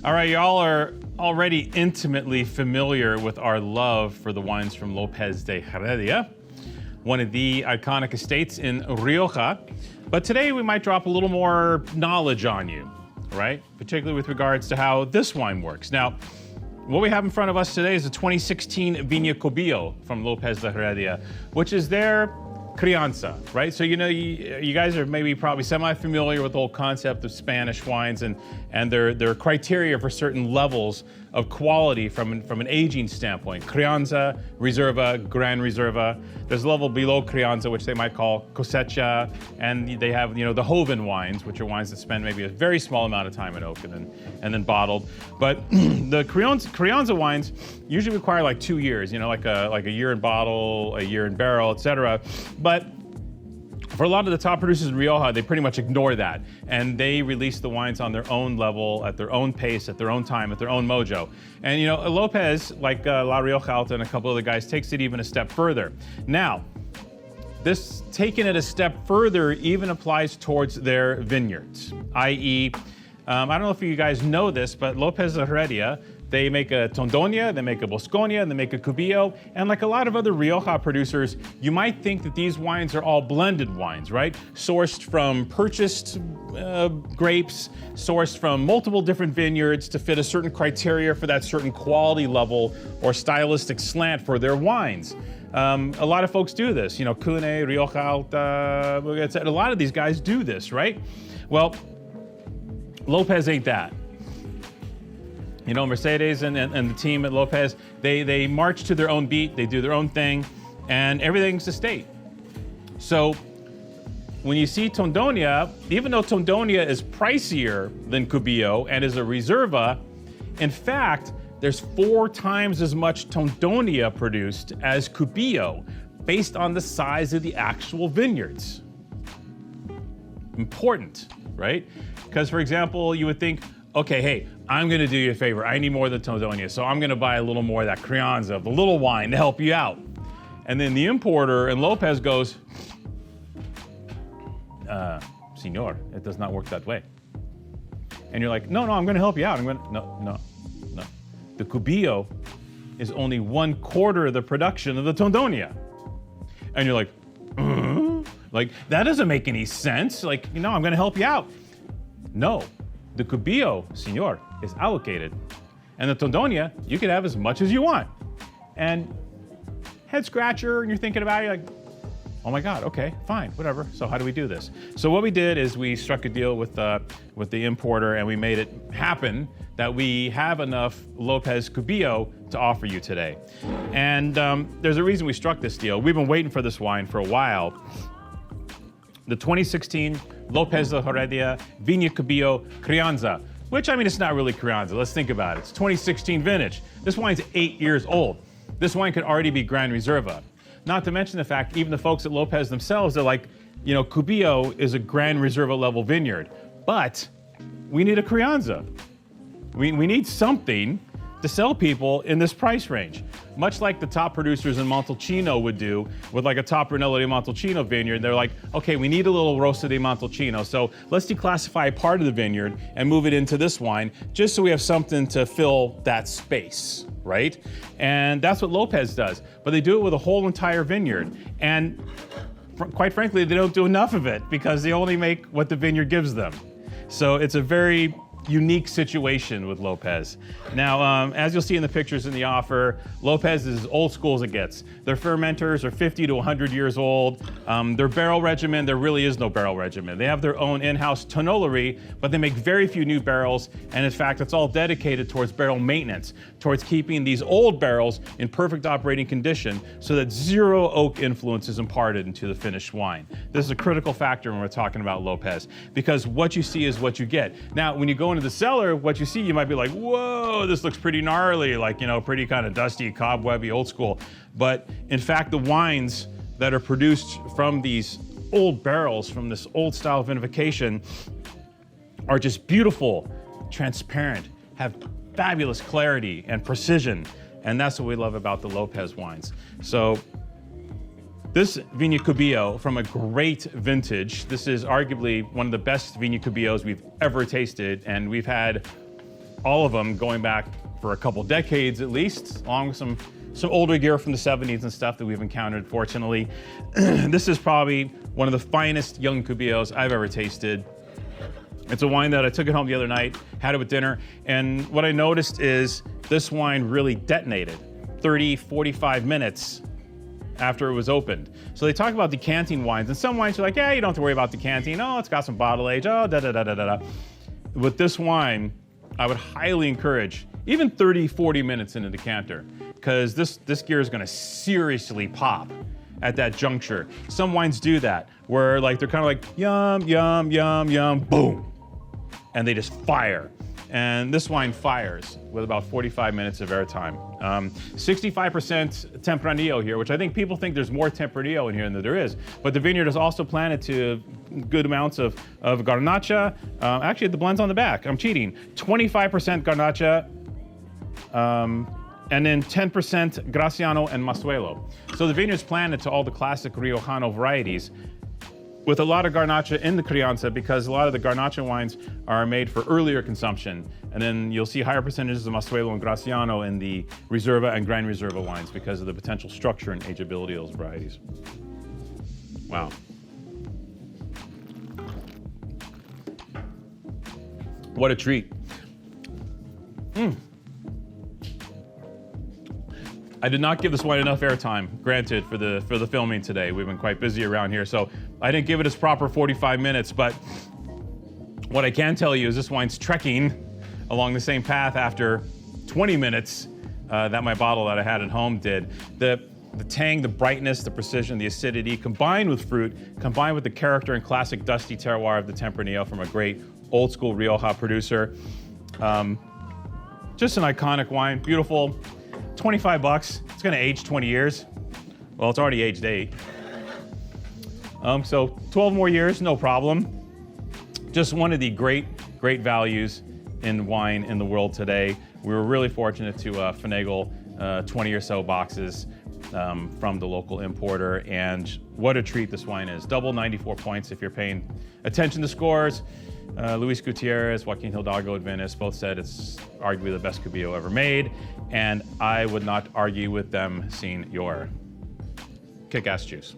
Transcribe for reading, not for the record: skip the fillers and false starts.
All right, y'all are already intimately familiar with our love for the wines from Lopez de Heredia, one of the iconic estates in Rioja. But today we might drop a little more knowledge on you, right? Particularly with regards to how this wine works. Now, what we have in front of us today is a 2016 Vineyard Cubillo from Lopez de Heredia, which is their crianza, right? So you know, you guys are maybe probably semi-familiar with the whole concept of Spanish wines and their criteria for certain levels of quality from an aging standpoint. Crianza, Reserva, Gran Reserva. There's a level below Crianza, which they might call Cosecha, and they have, you know, the Joven wines, which are wines that spend maybe a very small amount of time in oak and then bottled. But the Crianza wines usually require like 2 years, you know, like a year in bottle, a year in barrel, etc. But for a lot of the top producers in Rioja, they pretty much ignore that. And they release the wines on their own level, at their own pace, at their own time, at their own mojo. And you know, Lopez, like La Rioja Alta and a couple other guys, takes it even a step further. Now, this taking it a step further even applies towards their vineyards, i.e., I don't know if you guys know this, but Lopez de Heredia, they make a Tondonia, they make a Bosconia, they make a Cubillo, and like a lot of other Rioja producers, you might think that these wines are all blended wines, right? Sourced from purchased grapes, sourced from multiple different vineyards to fit a certain criteria for that certain quality level or stylistic slant for their wines. A lot of folks do this, you know, Cune, Rioja Alta, a lot of these guys do this, right? Well, Lopez ain't that. You know, Mercedes and the team at Lopez, they march to their own beat, they do their own thing, and everything's a state. So when you see Tondonia, even though Tondonia is pricier than Cubillo and is a Reserva, in fact, there's 4 times as much Tondonia produced as Cubillo based on the size of the actual vineyards. Important, right? Because, for example, you would think, okay, hey, I'm gonna do you a favor. I need more than Tondonia, so I'm gonna buy a little more of that Crianza, the little wine, to help you out. And then the importer and Lopez goes, Senor, it does not work that way. And you're like, no, I'm gonna help you out. No. The Cubillo is only 1/4 of the production of the Tondonia. And you're like, like, that doesn't make any sense. Like, you know, I'm gonna help you out. No. The Cubillo, senor, is allocated. And the Tondonia, you can have as much as you want. And head scratcher, and you're thinking about it, you're like, oh my God, okay, fine, whatever. So how do we do this? So what we did is we struck a deal with the importer, and we made it happen that we have enough Lopez Cubillo to offer you today. And there's a reason we struck this deal. We've been waiting for this wine for a while. The 2016 Lopez de Heredia Vineyard Cubillo Crianza, which, I mean, it's not really Crianza. Let's think about it. It's 2016 vintage. This wine's 8 years old. This wine could already be Gran Reserva. Not to mention the fact, even the folks at Lopez themselves, they're like, you know, Cubillo is a Gran Reserva level vineyard, but we need a Crianza. We need something to sell people in this price range. Much like the top producers in Montalcino would do with like a top Brunello di Montalcino vineyard. They're like, okay, we need a little Rosso di Montalcino, so let's declassify part of the vineyard and move it into this wine, just so we have something to fill that space, right? And that's what Lopez does, but they do it with a whole entire vineyard. And quite frankly, they don't do enough of it because they only make what the vineyard gives them. So it's a very unique situation with Lopez. Now, as you'll see in the pictures in the offer, Lopez is as old school as it gets. Their fermenters are 50 to 100 years old. Their barrel regimen, there really is no barrel regimen. They have their own in-house tonneaulerie, but they make very few new barrels, and in fact, it's all dedicated towards barrel maintenance, towards keeping these old barrels in perfect operating condition so that zero oak influence is imparted into the finished wine. This is a critical factor when we're talking about Lopez, because what you see is what you get. Now, when you go into the cellar, what you see, you might be like, whoa, this looks pretty gnarly, like, you know, pretty kind of dusty, cobwebby, old school. But in fact, the wines that are produced from these old barrels, from this old style of vinification, are just beautiful, transparent, have fabulous clarity and precision. And that's what we love about the Lopez wines. So this Vineyard Cubillo from a great vintage. This is arguably one of the best Vineyard Cubillos we've ever tasted, and we've had all of them going back for a couple decades at least, along with some older gear from the 70s and stuff that we've encountered, fortunately. This is probably one of the finest young Cubillos I've ever tasted. It's a wine that I took it home the other night, had it with dinner, and what I noticed is this wine really detonated 30, 45 minutes after it was opened. So they talk about decanting wines, and some wines are like, yeah, you don't have to worry about decanting. Oh, it's got some bottle age. Oh, da-da-da-da-da-da. With this wine, I would highly encourage even 30, 40 minutes in a decanter, because this gear is gonna seriously pop at that juncture. Some wines do that, where like they're kind of like, yum, yum, yum, yum, boom, and they just fire. And this wine fires with about 45 minutes of airtime. 65% Tempranillo here, which I think people think there's more Tempranillo in here than there is. But the vineyard has also planted to good amounts of Garnacha. Actually, the blend's on the back. I'm cheating. 25% Garnacha, and then 10% Graciano and Masuelo. So the vineyard's planted to all the classic Riojano varieties, with a lot of Garnacha in the crianza, because a lot of the Garnacha wines are made for earlier consumption. And then you'll see higher percentages of Masuelo and Graciano in the Reserva and Gran Reserva wines because of the potential structure and ageability of those varieties. Wow. What a treat. I did not give this wine enough airtime, granted, for the filming today. We've been quite busy around here, so I didn't give it its proper 45 minutes, but what I can tell you is this wine's trekking along the same path after 20 minutes that my bottle that I had at home did. The tang, the brightness, the precision, the acidity, combined with fruit, combined with the character and classic dusty terroir of the Tempranillo from a great old school Rioja producer. Just an iconic wine, beautiful. 25 bucks, it's gonna age 20 years. Well, it's already aged 8. So 12 more years, no problem. Just one of the great values in wine in the world today. We were really fortunate to finagle 20 or so boxes from the local importer, and what a treat this wine is. Double 94 points if you're paying attention to scores. Luis Gutierrez, Joaquin Hidalgo at Venice both said it's arguably the best Cubillo ever made, and I would not argue with them seeing your kick-ass juice.